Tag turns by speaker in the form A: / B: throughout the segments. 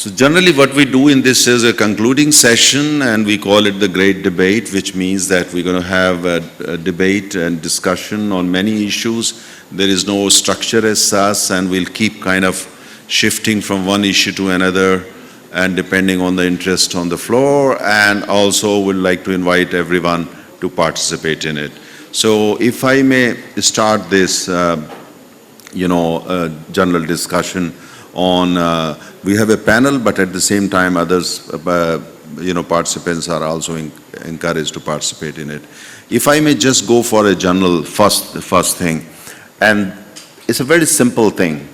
A: So generally what we do in this is a concluding session, and we call it the great debate, which means that we're going to have a debate and discussion on many issues. There is no structure as such, and we'll keep kind of shifting from one issue to another and depending on the interest on the floor, and also would like to invite everyone to participate in it. So if I may start this, general discussion on, we have a panel, but at the same time others, participants are also encouraged to participate in it. If I may just go for a general first thing, and it's a very simple thing.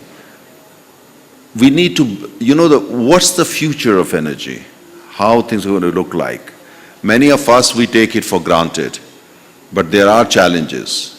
A: We need to, what's the future of energy? How things are going to look like? Many of us, we take it for granted, but there are challenges.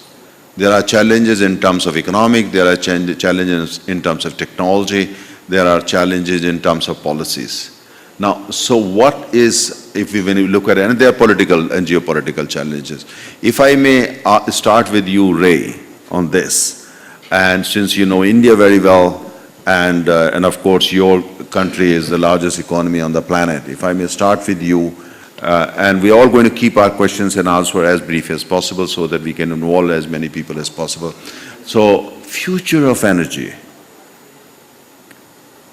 A: There are challenges in terms of economic, there are challenges in terms of technology, there are challenges in terms of policies. Now, so what is, when you look at it, and there are political and geopolitical challenges. If I may start with you, Ray, on this, and since you know India very well, and of course your country is the largest economy on the planet. If I may start with you, and we're all going to keep our questions and answers as brief as possible so that we can involve as many people as possible. So, future of energy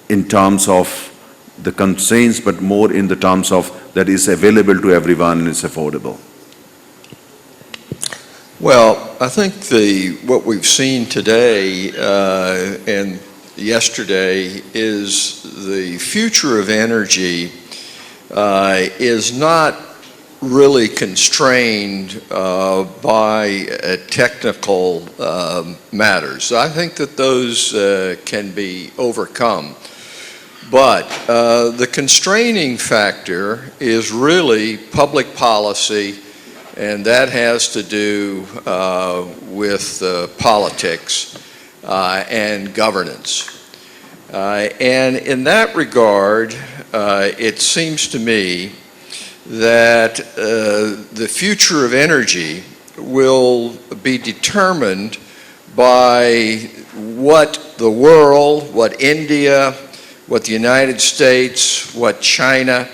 A: in terms of the constraints, but more in the terms of that is available to everyone and is affordable.
B: Well, I think what we've seen today and yesterday is the future of energy is not really constrained by technical matters. So I think that those can be overcome. But the constraining factor is really public policy, and that has to do with politics and governance. And in that regard, it seems to me that the future of energy will be determined by what the world, what India, what the United States, what China,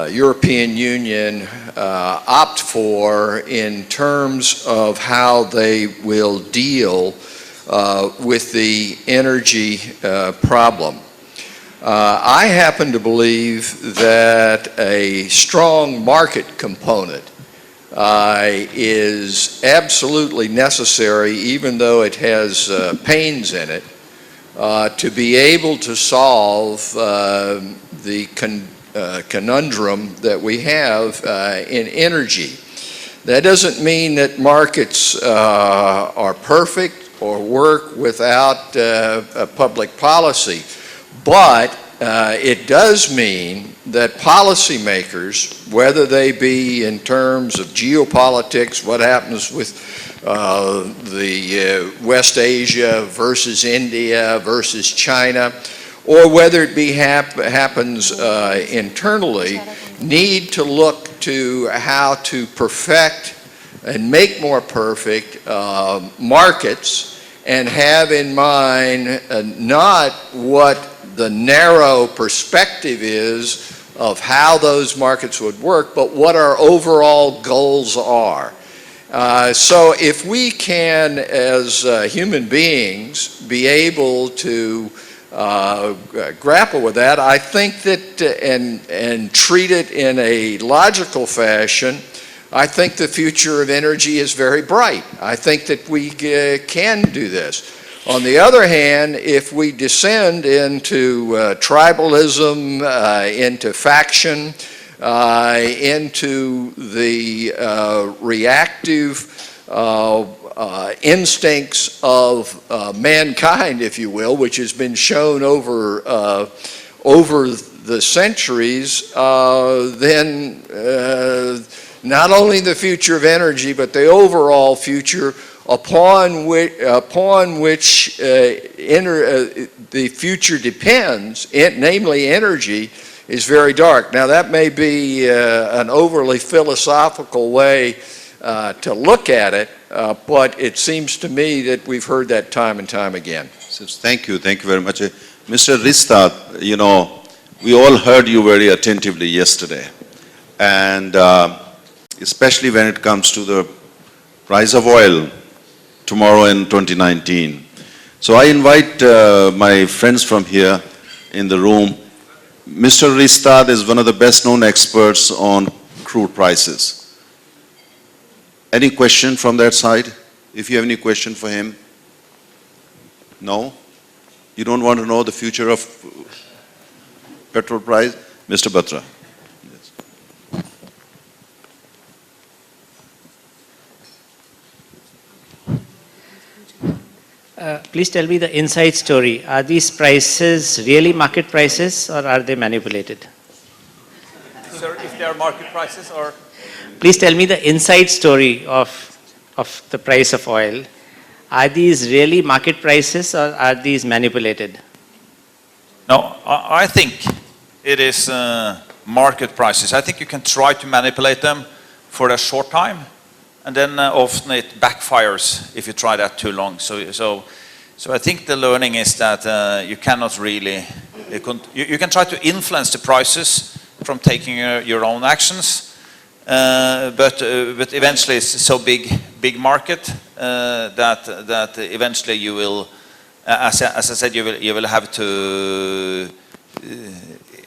B: European Union opt for in terms of how they will deal with the energy problem. I happen to believe that a strong market component is absolutely necessary, even though it has pains in it, to be able to solve the conundrum that we have in energy. That doesn't mean that markets are perfect or work without public policy. But it does mean that policymakers, whether they be in terms of geopolitics, what happens with the West Asia versus India versus China, or whether it be happens internally, need to look to how to perfect and make more perfect markets, and have in mind not what the narrow perspective is of how those markets would work, but what our overall goals are. So if we can, as human beings, be able to grapple with that, I think that, and treat it in a logical fashion, I think the future of energy is very bright. I think that we can do this. On the other hand, if we descend into tribalism, into faction, into the reactive instincts of mankind, if you will, which has been shown over the centuries, then not only the future of energy, but the overall future upon which the future depends, namely energy, is very dark. Now that may be an overly philosophical way to look at it, but it seems to me that we've heard that time and time again.
A: Thank you very much. Mr. Rista, We all heard you very attentively yesterday, and especially when it comes to the price of oil tomorrow in 2019. So I invite my friends from here in the room. Mr. Ristad is one of the best known experts on crude prices. Any question from that side? If you have any question for him? No? You don't want to know the future of petrol price? Mr. Batra.
C: Please tell me the inside story. Are these prices really market prices or are they manipulated?
D: Sir, if they are market prices or?
C: Please tell me the inside story of the price of oil. Are these really market prices or are these manipulated?
D: No, I think it is market prices. I think you can try to manipulate them for a short time, and then often it backfires if you try that too long. So I think the learning is that you cannot really, you can try to influence the prices from taking your own actions, but eventually it's so big market that eventually you will, as I said, you will have to.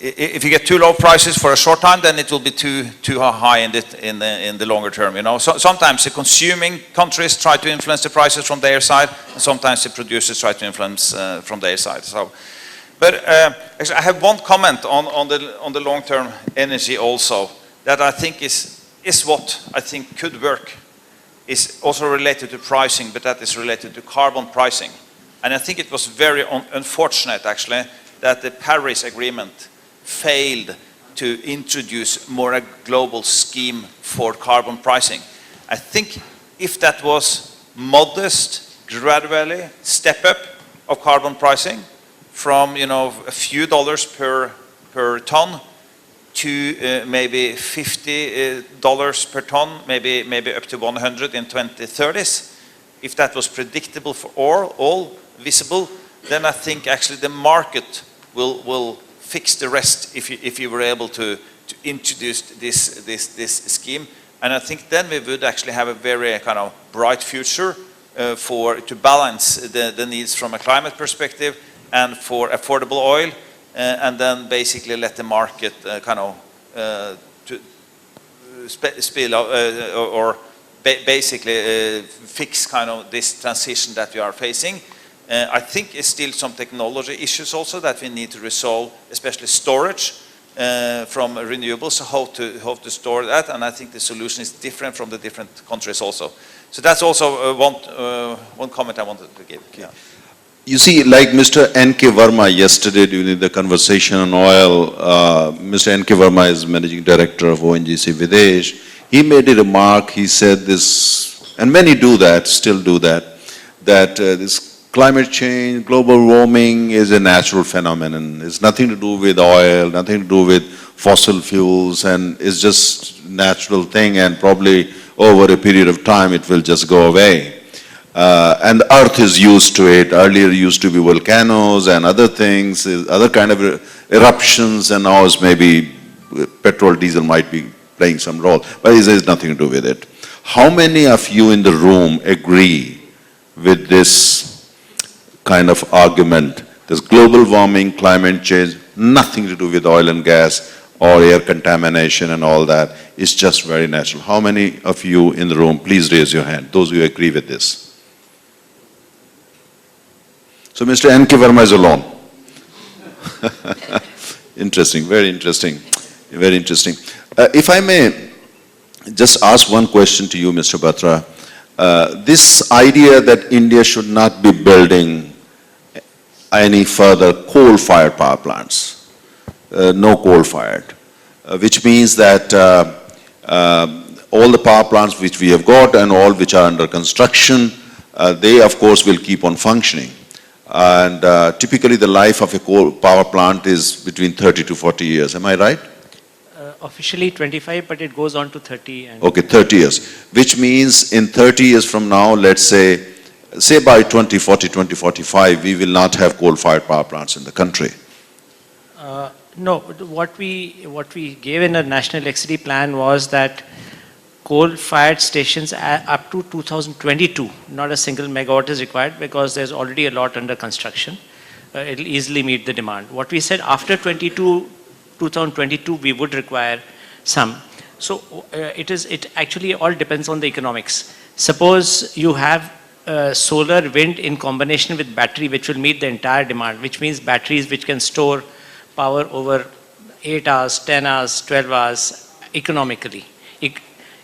D: If you get too low prices for a short time, then it will be too high in the longer term. You know, so sometimes the consuming countries try to influence the prices from their side, and sometimes the producers try to influence from their side. So, but actually, I have one comment on the long-term energy also that I think is what I think could work. Is also related to pricing, but that is related to carbon pricing. And I think it was very unfortunate actually that the Paris Agreement failed to introduce more a global scheme for carbon pricing. I think if that was modest, gradually step up of carbon pricing from, you know, a few dollars per ton to maybe $50 per ton, maybe up to 100 in 2030s. If that was predictable for all visible, then I think actually the market will fix the rest if you were able to introduce this scheme. And I think then we would actually have a very kind of bright future to balance the needs from a climate perspective and for affordable oil, and then basically let the market kind of basically fix kind of this transition that we are facing. I think it's still some technology issues also that we need to resolve, especially storage from renewables, how to store that, and I think the solution is different from the different countries also. So that's also one comment I wanted to give. Yeah.
A: You see, like Mr. N.K. Verma yesterday during the conversation on oil, Mr. N.K. Verma is Managing Director of ONGC Videsh. He made a remark, he said this, and many do that, still do that this climate change, global warming is a natural phenomenon. It's nothing to do with oil, nothing to do with fossil fuels, and it's just natural thing, and probably over a period of time it will just go away. And the earth is used to it. Earlier it used to be volcanoes and other things, other kind of eruptions, and now it's maybe petrol, diesel might be playing some role, but it has nothing to do with it. How many of you in the room agree with this kind of argument? There's global warming, climate change, nothing to do with oil and gas or air contamination and all that. It's just very natural. How many of you in the room, please raise your hand, those who agree with this? So Mr. N.K. Verma is alone. Interesting, very interesting, very interesting. If I may just ask one question to you, Mr. Batra. This idea that India should not be building any further coal-fired power plants, no coal-fired, which means that all the power plants which we have got and all which are under construction, they of course will keep on functioning. And typically the life of a coal power plant is between 30 to 40 years, am I right?
C: Officially 25, but it goes on to 30. And
A: okay, 30 years, which means in 30 years from now, let's say by 2040, 2045, we will not have coal-fired power plants in the country.
C: No, what we gave in the National Electricity Plan was that coal-fired stations up to 2022, not a single megawatt is required because there's already a lot under construction. It'll easily meet the demand. What we said after 2022, we would require some. So it actually all depends on the economics. Suppose you have solar, wind in combination with battery, which will meet the entire demand, which means batteries which can store power over 8 hours, 10 hours, 12 hours economically.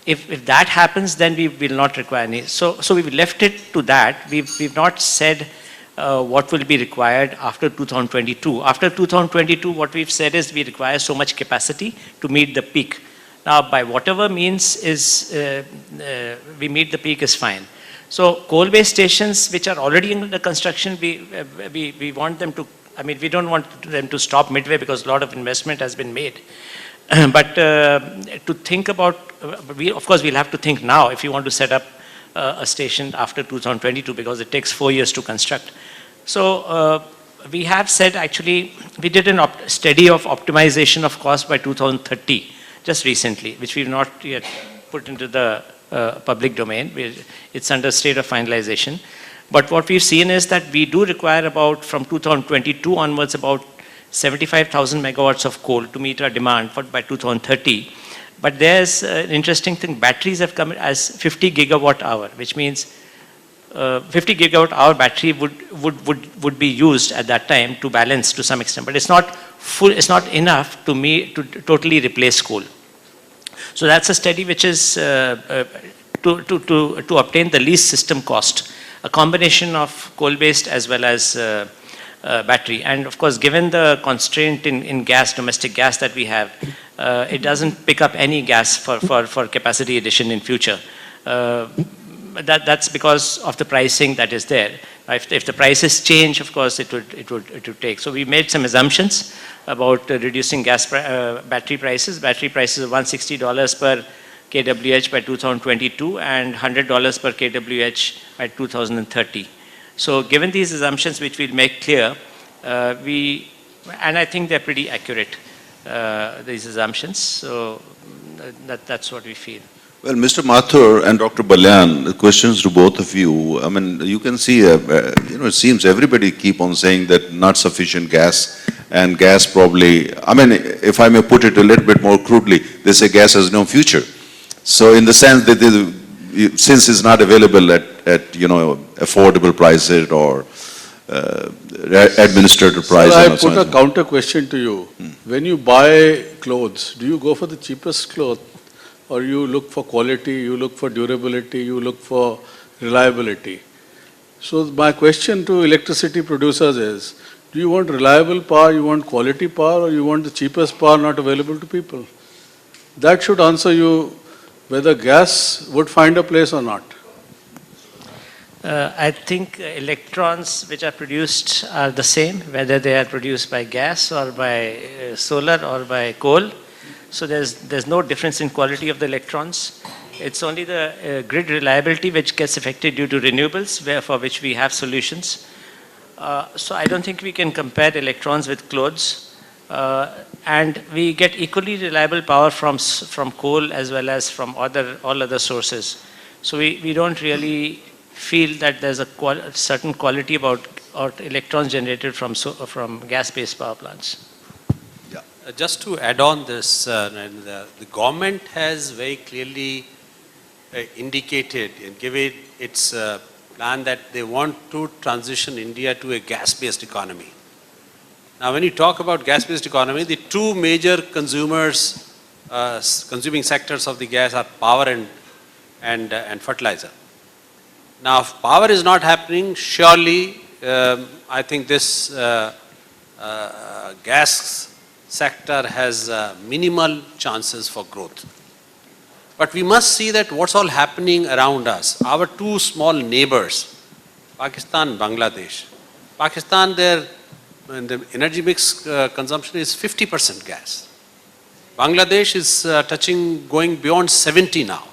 C: If that happens, then we will not require any. So we've left it to that. We've not said what will be required after 2022. After 2022, what we've said is we require so much capacity to meet the peak. Now, by whatever means we meet the peak is fine. So coal-based stations which are already in the construction, we want them to, I mean, we don't want them to stop midway because a lot of investment has been made. But to think about, of course, we'll have to think now if you want to set up a station after 2022 because it takes 4 years to construct. So we have said actually, we did a study of optimization of cost by 2030 just recently, which we've not yet put into the public domain. It's under state of finalization. But what we've seen is that we do require about, from 2022 onwards, about 75,000 megawatts of coal to meet our demand by 2030. But there's an interesting thing. Batteries have come as 50 gigawatt hour, which means 50 gigawatt hour battery would be used at that time to balance to some extent. But it's not full. It's not enough to totally replace coal. So that's a study which is to obtain the least system cost, a combination of coal-based as well as battery. And of course, given the constraint in gas, domestic gas that we have, it doesn't pick up any gas for capacity addition in future. That's because of the pricing that is there. If the prices change, of course, it would take. So we made some assumptions about reducing battery prices. Battery prices of $160 per kWh by 2022 and $100 per kWh by 2030. So given these assumptions, which we'll make clear, and I think they're pretty accurate, these assumptions. So that's what we feel.
A: Well, Mr. Mathur and Dr. Balyan, the questions to both of you. I mean, you can see, it seems everybody keep on saying that not sufficient gas, and gas probably, I mean, if I may put it a little bit more crudely, they say gas has no future. So in the sense that since it's not available at affordable prices or administrative prices.
E: So I put a counter question to you. When you buy clothes, do you go for the cheapest cloth? Or you look for quality, you look for durability, you look for reliability. So my question to electricity producers is, do you want reliable power, you want quality power, or you want the cheapest power not available to people? That should answer you whether gas would find a place or not.
C: I think electrons which are produced are the same, whether they are produced by gas or by solar or by coal. So there's no difference in quality of the electrons. It's only the grid reliability which gets affected due to renewables, for which we have solutions. So I don't think we can compare electrons with clothes. And we get equally reliable power from coal as well as from all other sources. So we don't really feel that there's a certain quality about electrons generated from gas-based power plants.
F: Just to add on this, the government has very clearly indicated and given its plan that they want to transition India to a gas-based economy. Now, when you talk about gas-based economy, the two major consuming sectors of the gas are power and fertilizer. Now, if power is not happening, surely I think this gas sector has minimal chances for growth. But we must see that what's all happening around us. Our two small neighbors, Pakistan, Bangladesh. Pakistan, the energy mix consumption is 50% gas. Bangladesh is going beyond 70 now.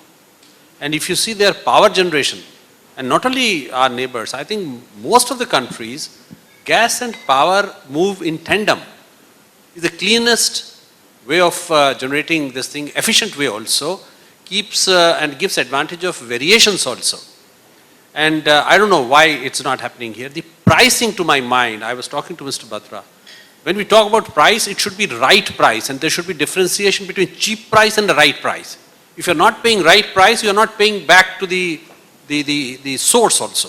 F: And if you see their power generation, and not only our neighbors, I think most of the countries, gas and power move in tandem. is the cleanest way of generating this thing, efficient way also, keeps and gives advantage of variations also. And I don't know why it's not happening here. The pricing, to my mind, I was talking to Mr. Batra, when we talk about price, it should be right price, and there should be differentiation between cheap price and the right price. If you're not paying right price, you're not paying back to the source also.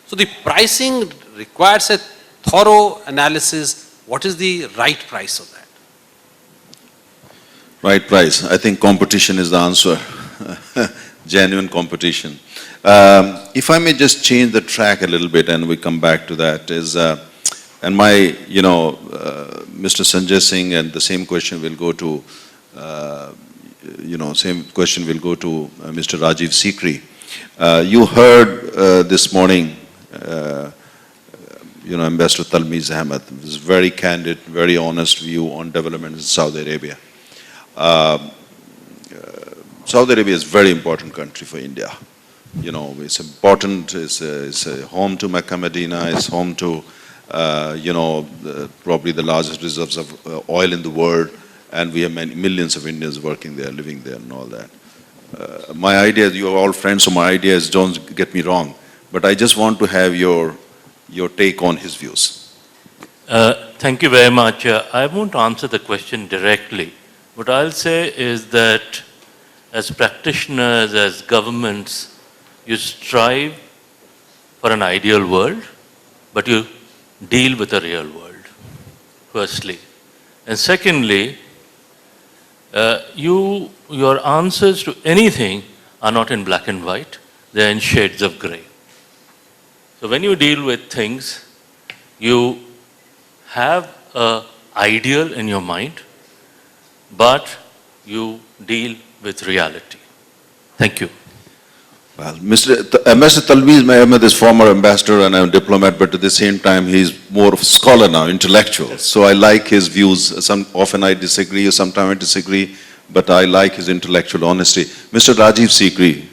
F: So the pricing requires a thorough analysis. What is the right price of that?
A: Right price. I think competition is the answer. Genuine competition. If I may just change the track a little bit and we come back to that is, and my, Mr. Sanjay Singh, and the same question will go to, same question will go to Mr. Rajiv Sikri. You heard this morning, Ambassador Talmiz Ahmed, was very candid, very honest view on development in Saudi Arabia. Saudi Arabia is a very important country for India. It's important, it's a home to Mecca, Medina, it's home to, probably the largest reserves of oil in the world, and we have millions of Indians working there, living there and all that. My idea, you are all friends, so my idea is, don't get me wrong, but I just want to have your take on his views.
G: Thank you very much. I won't answer the question directly. What I'll say is that as practitioners, as governments, you strive for an ideal world, but you deal with a real world, firstly. And secondly, your answers to anything are not in black and white, they're in shades of gray. So when you deal with things, you have an ideal in your mind, but you deal with reality. Thank you.
A: Well, Ambassador Talmiz Ahmed is former ambassador and a diplomat, but at the same time, he's more of a scholar now, intellectual. So I like his views. Often I disagree, sometimes I disagree, but I like his intellectual honesty. Mr. Rajiv Sikri,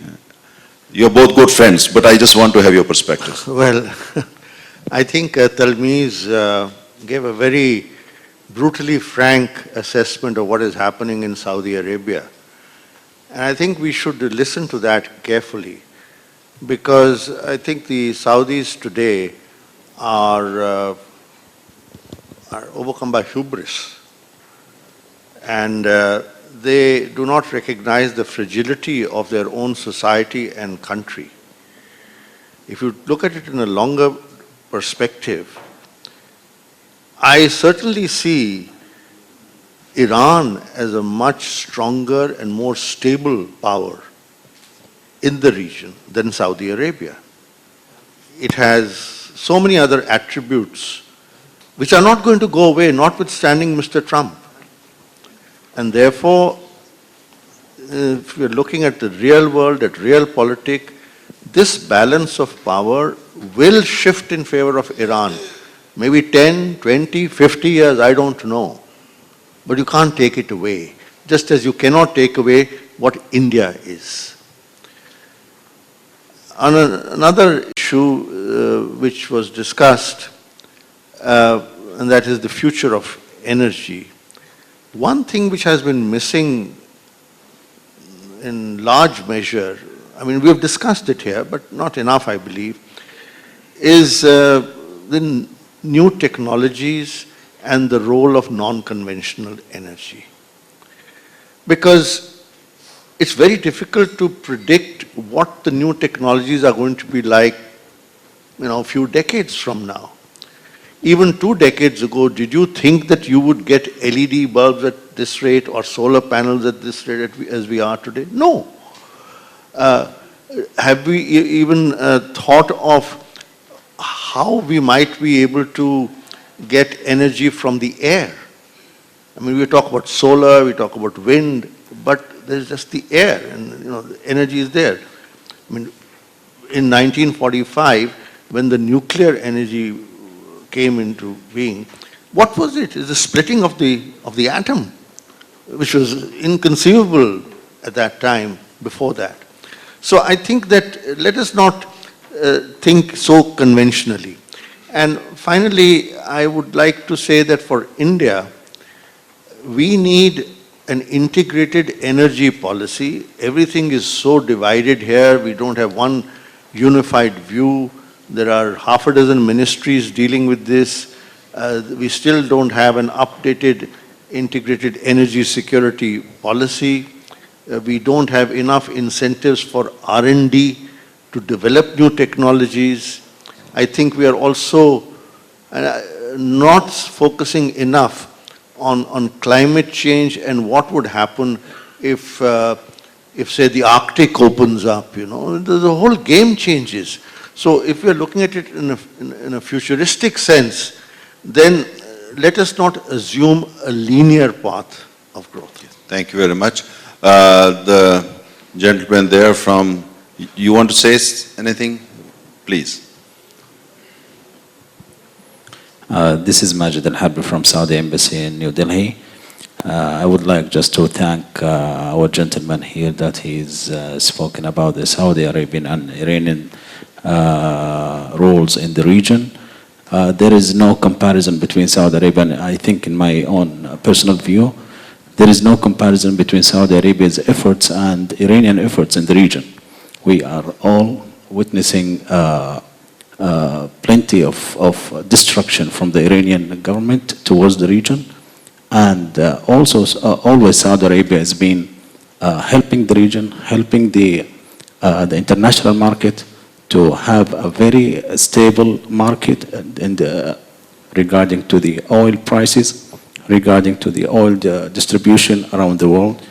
A: you're both good friends, but I just want to have your perspective.
H: Well, I think Talmiz gave a very brutally frank assessment of what is happening in Saudi Arabia. And I think we should listen to that carefully, because I think the Saudis today are overcome by hubris, and they do not recognize the fragility of their own society and country. If you look at it in a longer perspective, I certainly see Iran as a much stronger and more stable power in the region than Saudi Arabia. It has so many other attributes which are not going to go away, notwithstanding Mr. Trump. And therefore, if we're looking at the real world, at real politics, this balance of power will shift in favor of Iran. Maybe 10, 20, 50 years, I don't know. But you can't take it away, just as you cannot take away what India is. On another issue which was discussed, and that is the future of energy. One thing which has been missing in large measure, I mean, we have discussed it here, but not enough, I believe, is the new technologies and the role of non-conventional energy. Because it's very difficult to predict what the new technologies are going to be like, a few decades from now. Even 2 decades ago, did you think that you would get LED bulbs at this rate or solar panels at this rate as we are today? No. Have we even thought of how we might be able to get energy from the air? I mean, we talk about solar, we talk about wind, but there's just the air, and the energy is there. I mean, in 1945, when the nuclear energy came into being, what was it? It's the splitting of the atom, which was inconceivable at that time, before that. So I think that let us not think so conventionally. And finally, I would like to say that for India, we need an integrated energy policy. Everything is so divided here. We don't have one unified view. There are half a dozen ministries dealing with this. We still don't have an updated integrated energy security policy. We don't have enough incentives for R&D to develop new technologies. I think we are also not focusing enough on climate change and what would happen if say the Arctic opens up, you know, the whole game changes. So if we are looking at it in a futuristic sense, then let us not assume a linear path of growth.
A: Thank you very much. The gentleman there from, you want to say anything? Please.
I: This is Majid Al-Harbi from Saudi Embassy in New Delhi. I would like just to thank our gentleman here that he's spoken about the Saudi Arabian and Iranian roles in the region. There is no comparison between Saudi Arabia and, I think in my own personal view, there is no comparison between Saudi Arabia's efforts and Iranian efforts in the region. We are all witnessing plenty of destruction from the Iranian government towards the region. And also, always Saudi Arabia has been helping the region, helping the international market to have a very stable market regarding to the oil prices, regarding to the oil distribution around the world.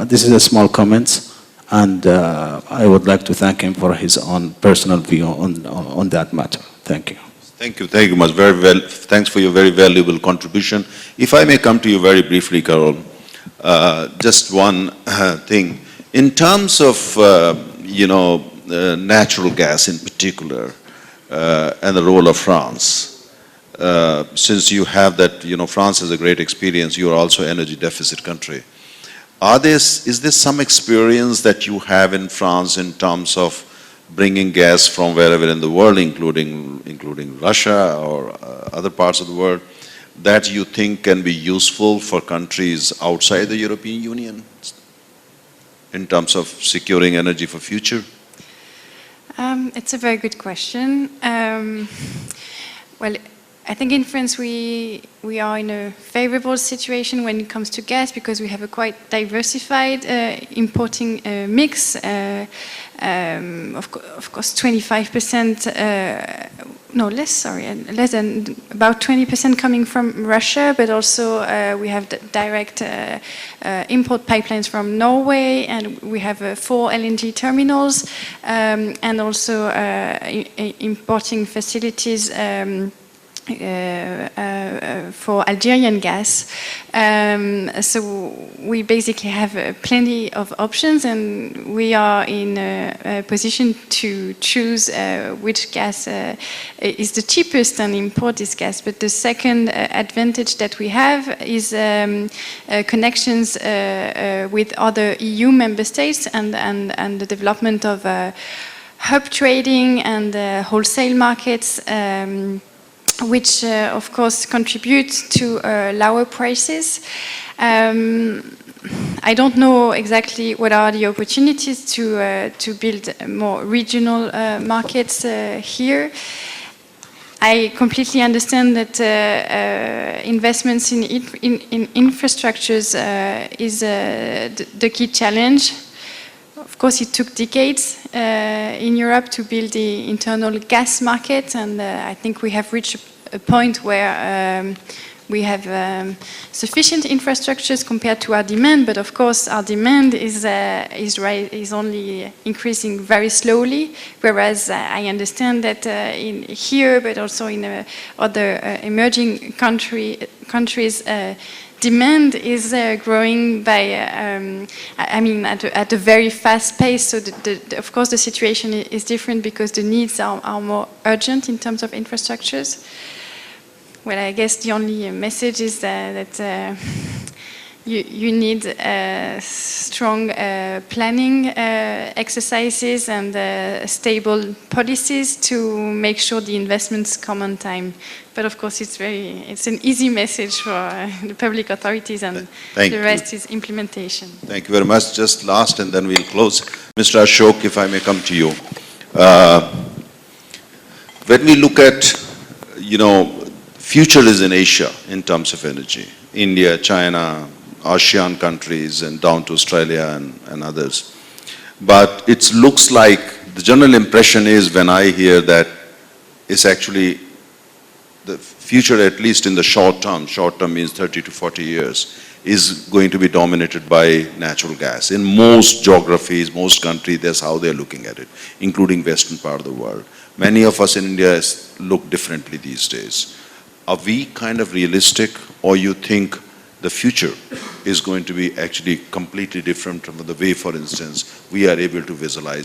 I: This is a small comment. And I would like to thank him for his own personal view on that matter. Thank you.
A: Thank you much. Very well. Thanks for your very valuable contribution. If I may come to you very briefly, Carol, just one thing. In terms of, natural gas in particular, and the role of France, since you have that, France has a great experience, you are also an energy deficit country. Is there some experience that you have in France in terms of bringing gas from wherever in the world, including Russia or other parts of the world, that you think can be useful for countries outside the European Union in terms of securing energy for future?
J: It's a very good question. Well, I think in France we are in a favorable situation when it comes to gas because we have a quite diversified importing mix. Of course, 25%, no less, sorry, less than about 20% coming from Russia, but also we have direct import pipelines from Norway, and we have 4 LNG terminals, and also importing facilities for Algerian gas. So we basically have plenty of options, and we are in a position to choose which gas is the cheapest and import this gas. But the second advantage that we have is connections with other EU member states and the development of hub trading and wholesale markets, which of course contribute to lower prices. I don't know exactly what are the opportunities to build more regional markets here. I completely understand that investments in infrastructures is the key challenge. Of course, it took decades in Europe to build the internal gas market, and I think we have reached a point where we have sufficient infrastructures compared to our demand. But of course, our demand is only increasing very slowly. Whereas I understand that in here, but also in other emerging countries. Demand is growing by, at a very fast pace. So, of course, the situation is different because the needs are more urgent in terms of infrastructures. Well, I guess the only message is that you need strong planning exercises and stable policies to make sure the investments come on time. But of course, it's an easy message for the public authorities, and
A: Thank
J: the
A: you.
J: rest is implementation.
A: Thank you very much. Just last, and then we'll close. Mr. Ashok, if I may come to you. When we look at, future is in Asia in terms of energy. India, China, ASEAN countries, and down to Australia and others. But it looks like, the general impression is when I hear that it's actually the future, at least in the short term means 30 to 40 years, is going to be dominated by natural gas. In most geographies, most countries, that's how they're looking at it, including western part of the world. Many of us in India look differently these days. Are we kind of realistic, or you think the future is going to be actually completely different from the way, for instance, we are able to visualize